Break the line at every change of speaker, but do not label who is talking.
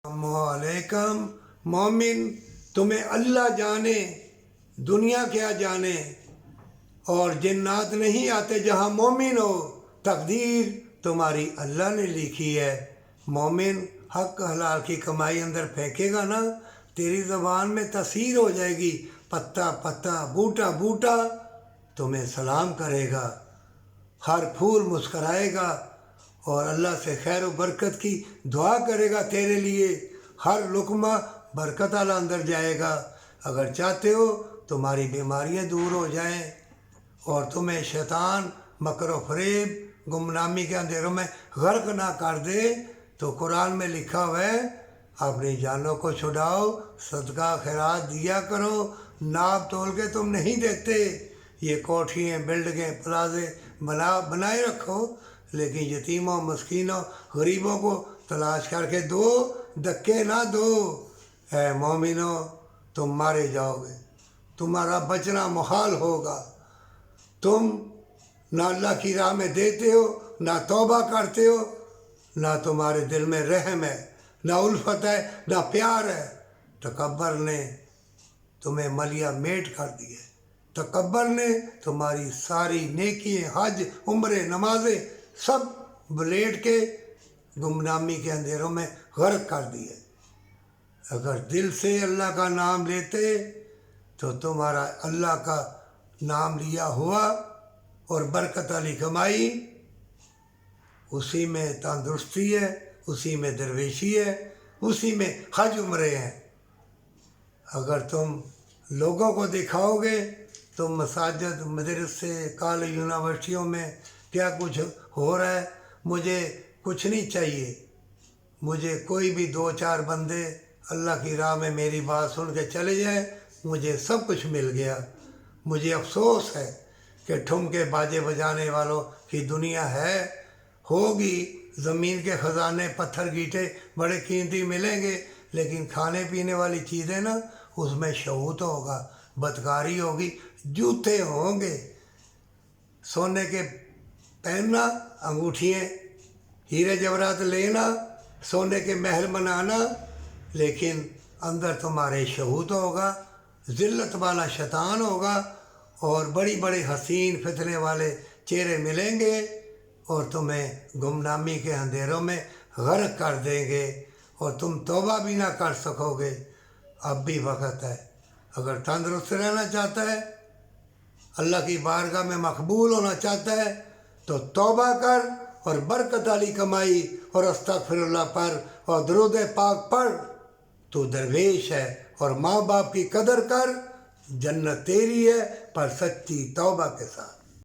वालेकुम मोमिन, तुम्हें अल्लाह जाने, दुनिया क्या जाने, और जिन्नात नहीं आते जहाँ मोमिन हो। तकदीर तुम्हारी अल्लाह ने लिखी है। मोमिन हक हलाल की कमाई अंदर फेंकेगा ना, तेरी ज़बान में तसीर हो जाएगी। पत्ता पत्ता, बूटा बूटा तुम्हें सलाम करेगा, हर फूल मुस्कराएगा और अल्लाह से खैर व बरकत की दुआ करेगा तेरे लिए। हर लुकमा बरकत वाला अंदर जाएगा। अगर चाहते हो तुम्हारी बीमारियां दूर हो जाएं और तुम्हें शैतान मकर व फरेब गुमनामी के अंधेरों में गर्क ना कर दे, तो कुरान में लिखा हुआ है, अपनी जानों को छुड़ाओ, सदका खैरात दिया करो। नाप तोल के तुम नहीं देते। ये कोठियाँ बिल्डिंगें प्लाजे बनाए रखो, लेकिन यतीमों मस्कीनों गरीबों को तलाश करके दो, धक्के ना दो। ऐ मोमिनो, तुम मारे जाओगे, तुम्हारा बचना मुहाल होगा। तुम ना अल्लाह की राह में देते हो, ना तौबा करते हो, ना तुम्हारे दिल में रहम है, ना उल्फत है, ना प्यार है। तकब्बर ने तुम्हें मलिया मेट कर दिया। तकब्बर ने तुम्हारी सारी नेकियां, हज, उम्रे, नमाजें सब बुलेट के गुमनामी के अंधेरों में गर्क कर दिए। अगर दिल से अल्लाह का नाम लेते तो तुम्हारा अल्लाह का नाम लिया हुआ और बरकत वाली कमाई, उसी में तंदुरुस्ती है, उसी में दरवेशी है, उसी में हज उम्रे हैं। अगर तुम लोगों को दिखाओगे तो मसाजिद, मदरसे, कॉलेज, यूनिवर्सिटियों में क्या कुछ हो रहा है, मुझे कुछ नहीं चाहिए। मुझे कोई भी दो चार बंदे अल्लाह की राह में मेरी बात सुन के चले जाए, मुझे सब कुछ मिल गया। मुझे अफसोस है कि ठुमके बाजे बजाने वालों की दुनिया है, होगी। ज़मीन के ख़जाने पत्थर गीटे बड़े कीमती मिलेंगे, लेकिन खाने पीने वाली चीज़ें ना, उसमें शहूत होगा, बदकारी होगी, जूते होंगे, सोने के पहनना, अंगूठियाँ, हीरे जवाहरात लेना, सोने के महल बनाना, लेकिन अंदर तुम्हारे शहूत होगा, ज़िल्लत वाला शैतान होगा और बड़ी बड़ी हसीन फितने वाले चेहरे मिलेंगे और तुम्हें गुमनामी के अंधेरों में गर्क कर देंगे और तुम तौबा भी ना कर सकोगे। अब भी वक्त है। अगर तंदुरुस्त रहना चाहता है, अल्लाह की बारगाह में मकबूल होना चाहता है, तो तौबा कर और बरकत वाली कमाई और अस्तगफिरुल्लाह पर और दुरूद पाक पढ़। तू दरवेश है और माँ बाप की कदर कर, जन्नत तेरी है, पर सच्ची तौबा के साथ।